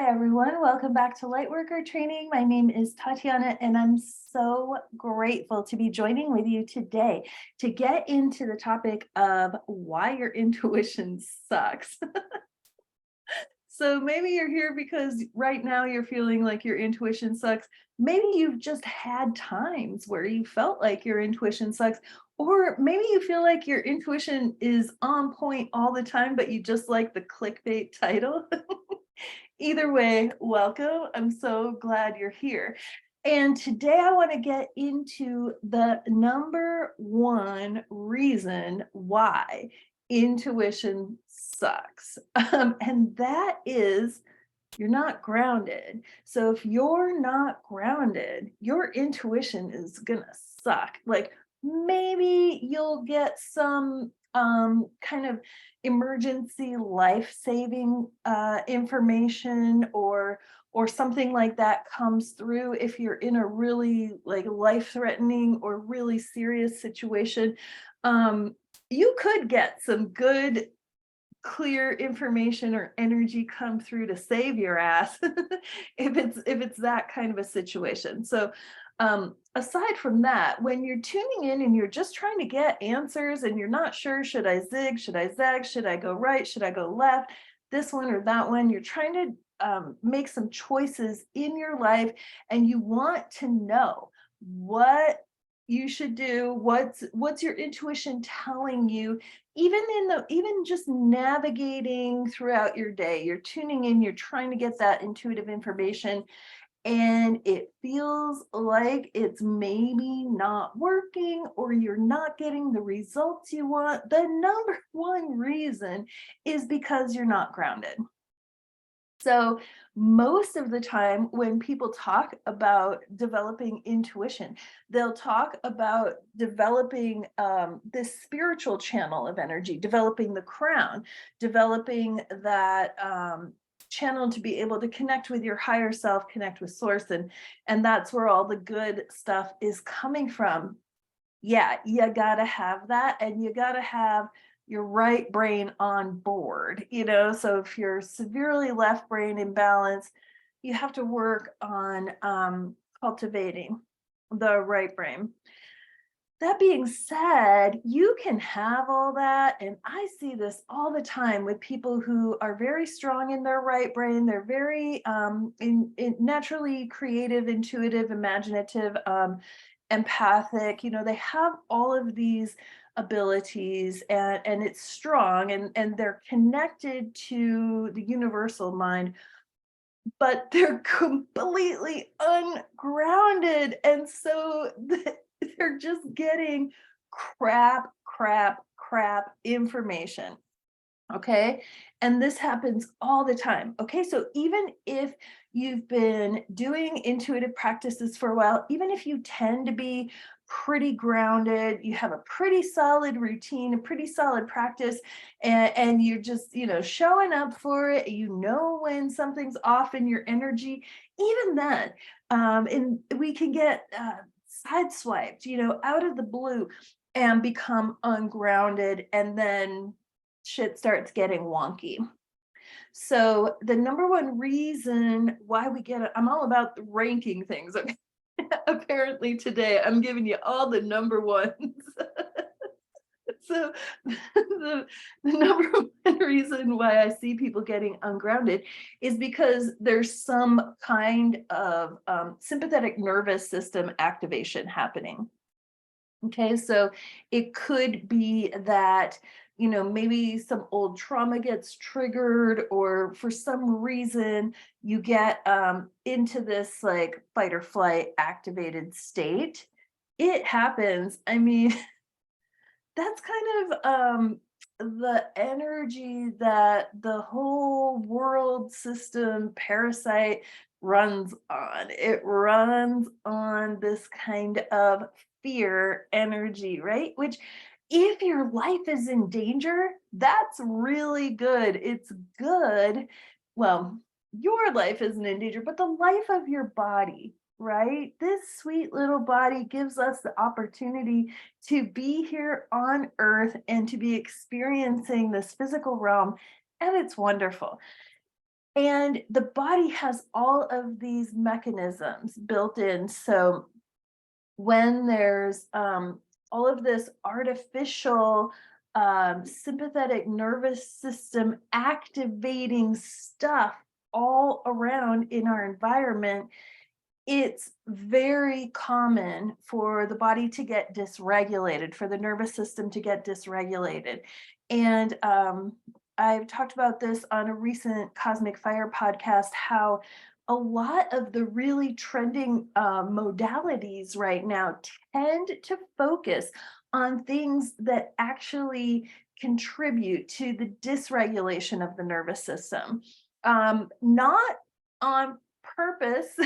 Hi, everyone. Welcome back to Lightworker Training. My name is Tatiana, and I'm so grateful to be joining with you today to get into the topic of why your intuition sucks. So maybe you're here because right now you're feeling like your intuition sucks. Maybe you've just had times where you felt like your intuition sucks, or maybe you feel like your intuition is on point all the time, but you just like the clickbait title. Either way, welcome. I'm so glad you're here. And today I want to get into the number one reason why intuition sucks. And that is you're not grounded. So if you're not grounded, your intuition is going to suck. Like maybe you'll get some kind of emergency life-saving information or something like that comes through if you're in a really like life-threatening or really serious situation. You could get some good clear information or energy come through to save your ass if it's that kind of a situation. So aside from that, when you're tuning in and you're just trying to get answers and you're not sure, should I zig, should I zag, should I go right, should I go left, this one or that one, you're trying to make some choices in your life and you want to know what you should do, what's your intuition telling you, even just navigating throughout your day. You're tuning in, you're trying to get that intuitive information, and it feels like it's maybe not working or you're not getting the results you want. The number one reason is because you're not grounded. So most of the time when people talk about developing intuition, they'll talk about developing this spiritual channel of energy, developing the crown, developing that channel to be able to connect with your higher self, connect with source, and that's where all the good stuff is coming from. Yeah, you gotta have that, and you gotta have your right brain on board, so if you're severely left brain imbalance, you have to work on cultivating the right brain. That being said, you can have all that, and I see this all the time with people who are very strong in their right brain. They're very naturally creative, intuitive, imaginative, empathic. They have all of these abilities, and it's strong, and they're connected to the universal mind, but they're completely ungrounded, and so they're just getting crap information. Okay. And this happens all the time. Okay. So even if you've been doing intuitive practices for a while, even if you tend to be pretty grounded, you have a pretty solid routine, a pretty solid practice, and you're just, showing up for it, when something's off in your energy, even then, and we can get sideswiped, out of the blue and become ungrounded. And then shit starts getting wonky. So the number one reason why we get it, I'm all about ranking things. Okay. Apparently today I'm giving you all the number ones. So the number one reason why I see people getting ungrounded is because there's some kind of sympathetic nervous system activation happening. Okay, so it could be that, maybe some old trauma gets triggered, or for some reason you get into this like fight or flight activated state. It happens. I mean, that's kind of the energy that the whole world system parasite runs on. It runs on this kind of fear energy, right? Which, if your life is in danger, that's really good. It's good. Well, your life isn't in danger, but the life of your body, right? This sweet little body gives us the opportunity to be here on earth and to be experiencing this physical realm, and it's wonderful. And the body has all of these mechanisms built in. So when there's all of this artificial sympathetic nervous system activating stuff all around in our environment, it's very common for the body to get dysregulated, for the nervous system to get dysregulated. And I've talked about this on a recent Cosmic Fire podcast, how a lot of the really trending modalities right now tend to focus on things that actually contribute to the dysregulation of the nervous system. Not on purpose.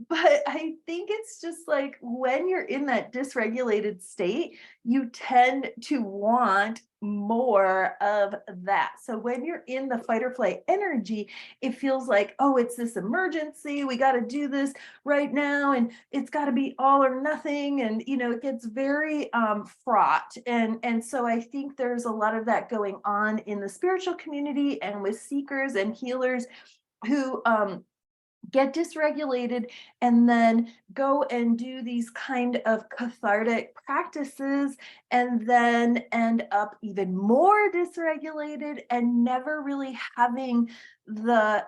But I think it's just like when you're in that dysregulated state, you tend to want more of that. So when you're in the fight or flight energy, it feels like, oh, it's this emergency. We got to do this right now. And it's got to be all or nothing. And, it gets very fraught. And so I think there's a lot of that going on in the spiritual community and with seekers and healers who get dysregulated and then go and do these kind of cathartic practices and then end up even more dysregulated and never really having the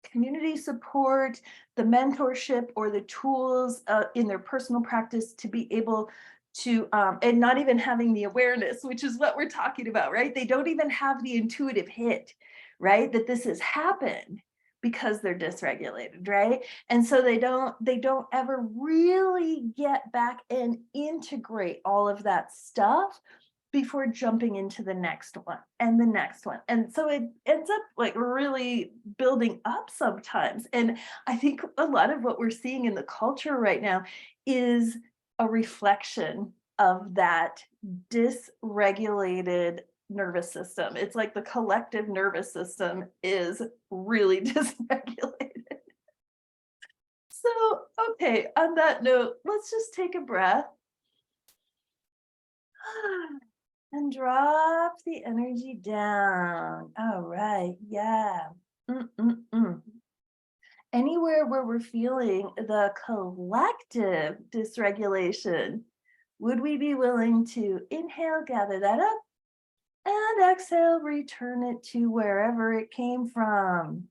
community support, the mentorship, or the tools in their personal practice to be able to, and not even having the awareness, which is what we're talking about, right? They don't even have the intuitive hit, right? That this has happened because they're dysregulated, right? And so they don't ever really get back and integrate all of that stuff before jumping into the next one and the next one. And so it ends up like really building up sometimes. And I think a lot of what we're seeing in the culture right now is a reflection of that dysregulated nervous system. It's like the collective nervous system is really dysregulated. So, okay, on that note, let's just take a breath and drop the energy down. All right, yeah. Mm-mm-mm. Anywhere where we're feeling the collective dysregulation, would we be willing to inhale, gather that up, and exhale, return it to wherever it came from?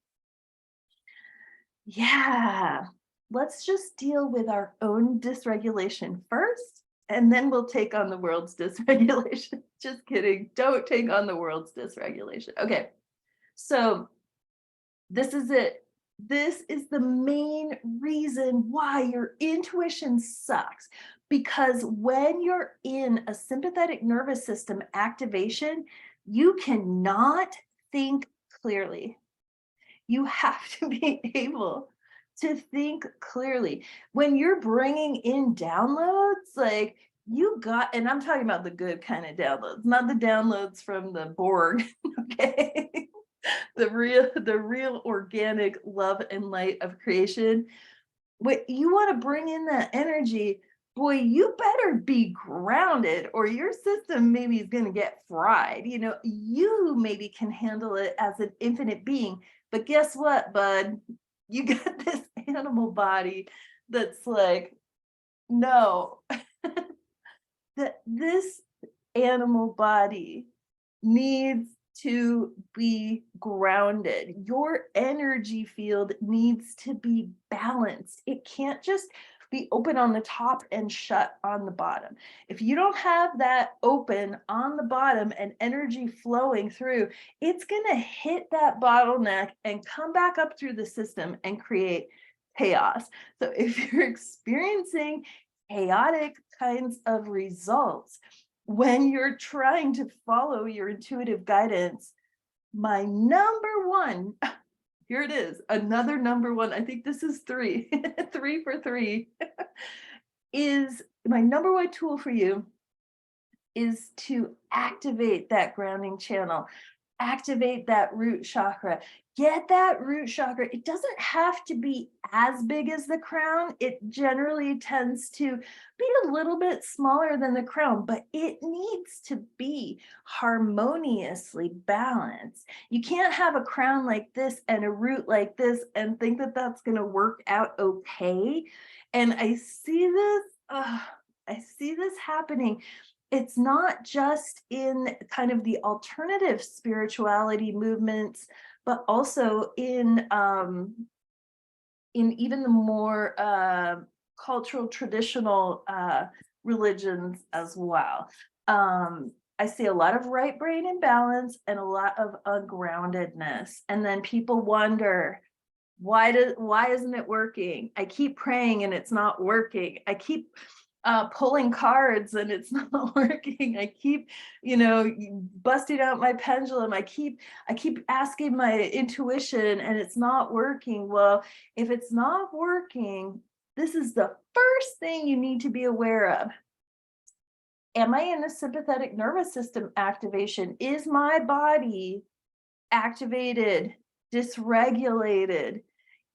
Yeah, let's just deal with our own dysregulation first, and then we'll take on the world's dysregulation. Just kidding. Don't take on the world's dysregulation. Okay, so this is it. This is the main reason why your intuition sucks. Because when you're in a sympathetic nervous system activation, you cannot think clearly. You have to be able to think clearly. When you're bringing in downloads, like and I'm talking about the good kind of downloads, not the downloads from the Borg, okay? The real organic love and light of creation. What you want to bring in that energy, boy, you better be grounded or your system maybe is going to get fried. You maybe can handle it as an infinite being, but guess what, bud? You got this animal body that's like, no, that this animal body needs to be grounded. Your energy field needs to be balanced. It can't just be open on the top and shut on the bottom. If you don't have that open on the bottom and energy flowing through, it's going to hit that bottleneck and come back up through the system and create chaos. So if you're experiencing chaotic kinds of results, when you're trying to follow your intuitive guidance, my number one, here it is, another number one, I think this is three, 3 for 3, is my number one tool for you is to activate that grounding channel. activate that root chakra. Get that root chakra. It doesn't have to be as big as the crown. It generally tends to be a little bit smaller than the crown, but it needs to be harmoniously balanced. You can't have a crown like this and a root like this and think that that's going to work out okay. And I see this happening. It's not just in kind of the alternative spirituality movements, but also in even the more cultural traditional religions as well. I see a lot of right brain imbalance and a lot of ungroundedness. And then people wonder, why isn't it working? I keep praying and it's not working. I keep pulling cards and it's not working. I keep, busting out my pendulum. I keep asking my intuition and it's not working. Well, if it's not working, this is the first thing you need to be aware of. Am I in a sympathetic nervous system activation? Is my body activated, dysregulated?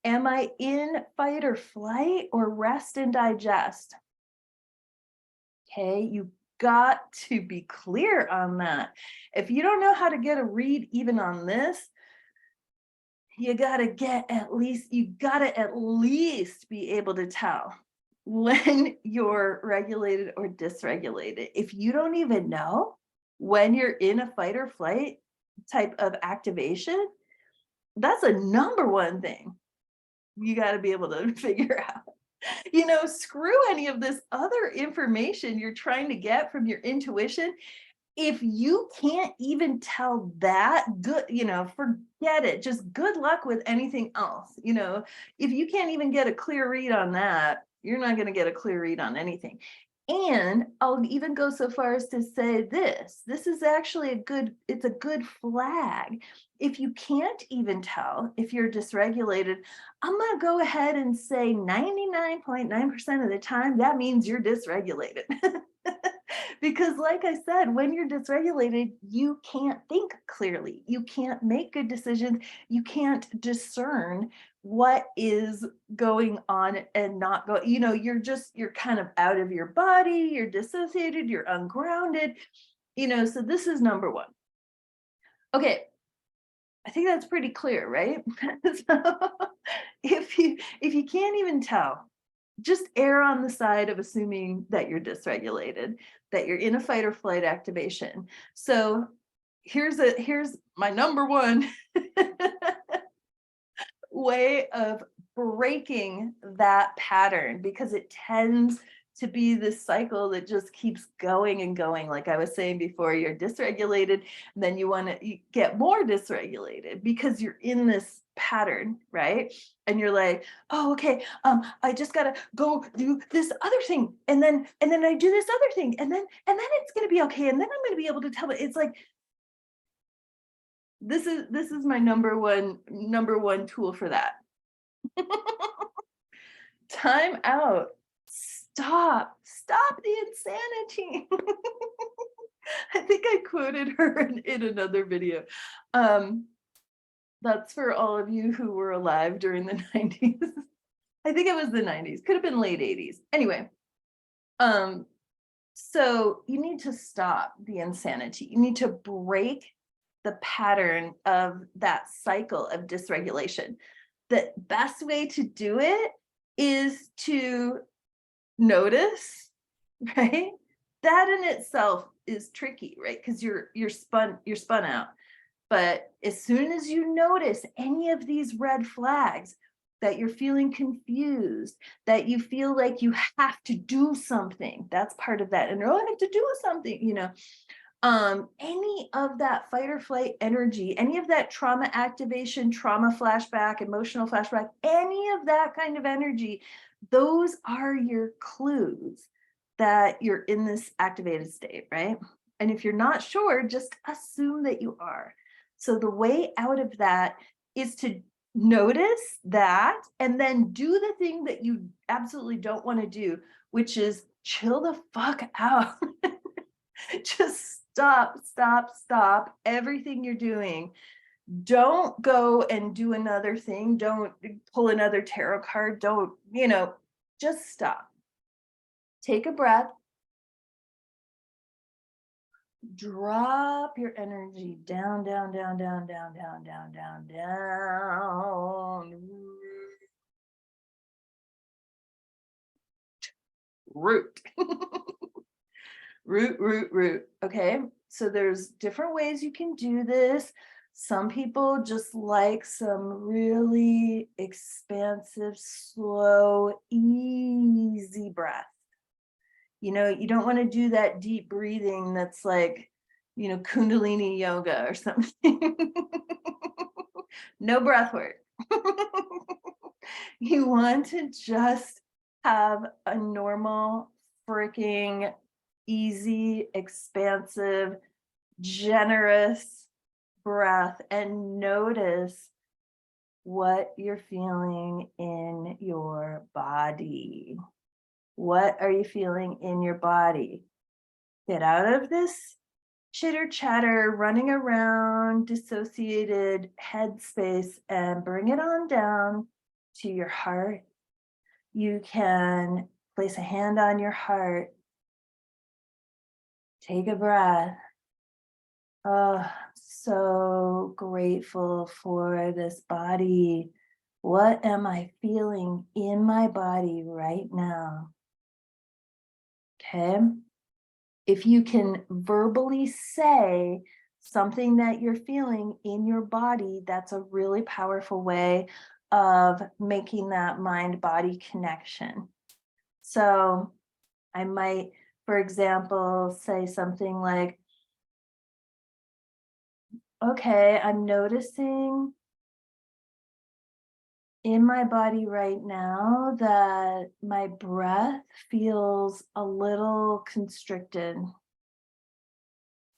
Am I in fight or flight or rest and digest? Okay, you got to be clear on that. If you don't know how to get a read even on this, you got to at least be able to tell when you're regulated or dysregulated. If you don't even know when you're in a fight or flight type of activation, that's a number one thing you got to be able to figure out. Screw any of this other information you're trying to get from your intuition. If you can't even tell that, good, forget it. Just good luck with anything else. If you can't even get a clear read on that, you're not going to get a clear read on anything. And I'll even go so far as to say this is actually it's a good flag. If you can't even tell if you're dysregulated, I'm going to go ahead and say 99.9% of the time, that means you're dysregulated. Because like I said, when you're dysregulated, you can't think clearly. You can't make good decisions. You can't discern what is going on and not go. You're kind of out of your body, you're dissociated, you're ungrounded, so this is number one. Okay. I think that's pretty clear, right? So if you can't even tell, just err on the side of assuming that you're dysregulated, that you're in a fight or flight activation. So here's my number one way of breaking that pattern, because it tends to be this cycle that just keeps going and going. Like I was saying before, you're dysregulated, and then you want to get more dysregulated because you're in this pattern, right? And you're like, oh, okay, I just gotta go do this other thing, and then I do this other thing, and then it's gonna be okay, and then I'm gonna be able to tell it. It's like this is my number one tool for that. Time out. Stop the insanity. I think I quoted her in another video. That's for all of you who were alive during the 90s. I think it was the 90s, could have been late 80s. Anyway, so you need to stop the insanity. You need to break the pattern of that cycle of dysregulation. The best way to do it is to notice, right? That in itself is tricky, right? Because you're spun out. But as soon as you notice any of these red flags, that you're feeling confused, that you feel like you have to do something, that's part of that. And I have to do something, any of that fight or flight energy, any of that trauma activation, trauma flashback, emotional flashback, any of that kind of energy, those are your clues that you're in this activated state, right? And if you're not sure, just assume that you are. So the way out of that is to notice that and then do the thing that you absolutely don't want to do, which is chill the fuck out. Just stop everything you're doing. Don't go and do another thing. Don't pull another tarot card. Don't, just stop. Take a breath. Drop your energy down, down, down, down, down, down, down, down, down. Root. Root. Okay. So there's different ways you can do this. Some people just like some really expansive, slow, easy breath. You don't want to do that deep breathing that's like, Kundalini yoga or something. No breath work. You want to just have a normal, freaking easy, expansive, generous breath and notice what you're feeling in your body. What are you feeling in your body? Get out of this chitter chatter, running around, dissociated headspace, and bring it on down to your heart. You can place a hand on your heart. Take a breath. Oh, so grateful for this body. What am I feeling in my body right now? Okay. If you can verbally say something that you're feeling in your body, that's a really powerful way of making that mind-body connection. So I might, for example, say something like, okay, I'm noticing in my body right now that my breath feels a little constricted.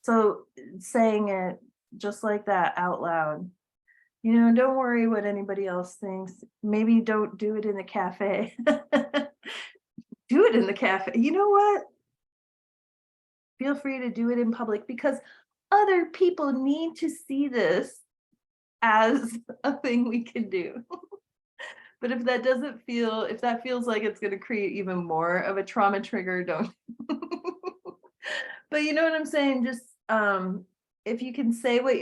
So saying it just like that out loud, don't worry what anybody else thinks. Maybe don't do it in the cafe. Do it in the cafe. You know what? Feel free to do it in public because other people need to see this as a thing we can do. But if that feels like it's going to create even more of a trauma trigger, don't. But you know what I'm saying? Just if you can say what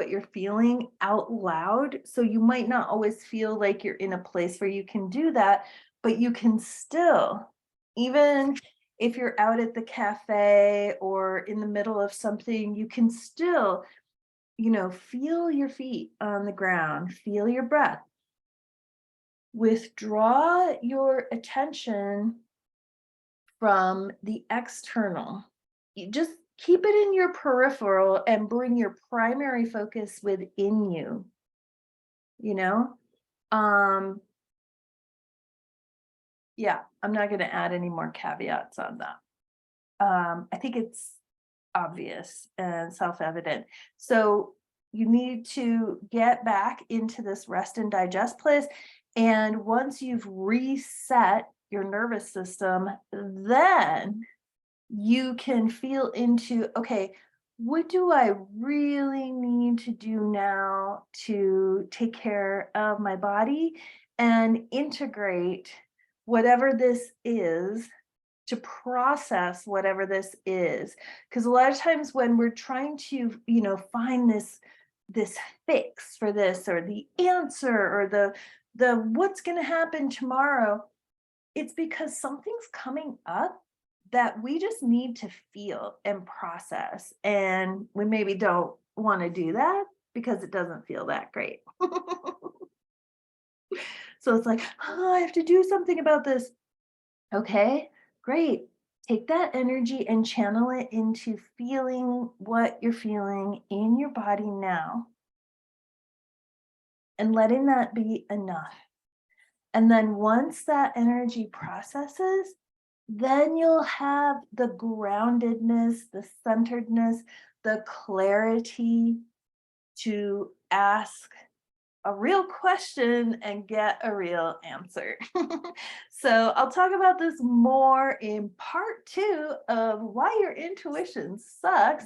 you're feeling out loud, so you might not always feel like you're in a place where you can do that, but you can still, even if you're out at the cafe or in the middle of something, you can still, feel your feet on the ground, feel your breath. Withdraw your attention from the external. You just keep it in your peripheral and bring your primary focus within you. Yeah, I'm not going to add any more caveats on that. I think it's obvious and self-evident. So you need to get back into this rest and digest place. And once you've reset your nervous system, then you can feel into, okay, what do I really need to do now to take care of my body and integrate whatever this is, to process whatever this is? Because a lot of times when we're trying to, find this fix for this or the answer or the what's going to happen tomorrow, it's because something's coming up that we just need to feel and process. And we maybe don't want to do that because it doesn't feel that great. So it's like, oh, I have to do something about this. Okay, great. Take that energy and channel it into feeling what you're feeling in your body now and letting that be enough. And then once that energy processes, then you'll have the groundedness, the centeredness, the clarity to ask, a real question and get a real answer. So I'll talk about this more in part 2 of why your intuition sucks.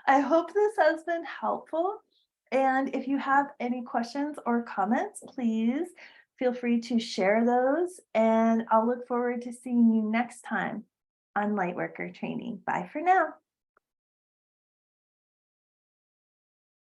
I hope this has been helpful. And if you have any questions or comments, please feel free to share those. And I'll look forward to seeing you next time on Lightworker Training. Bye for now.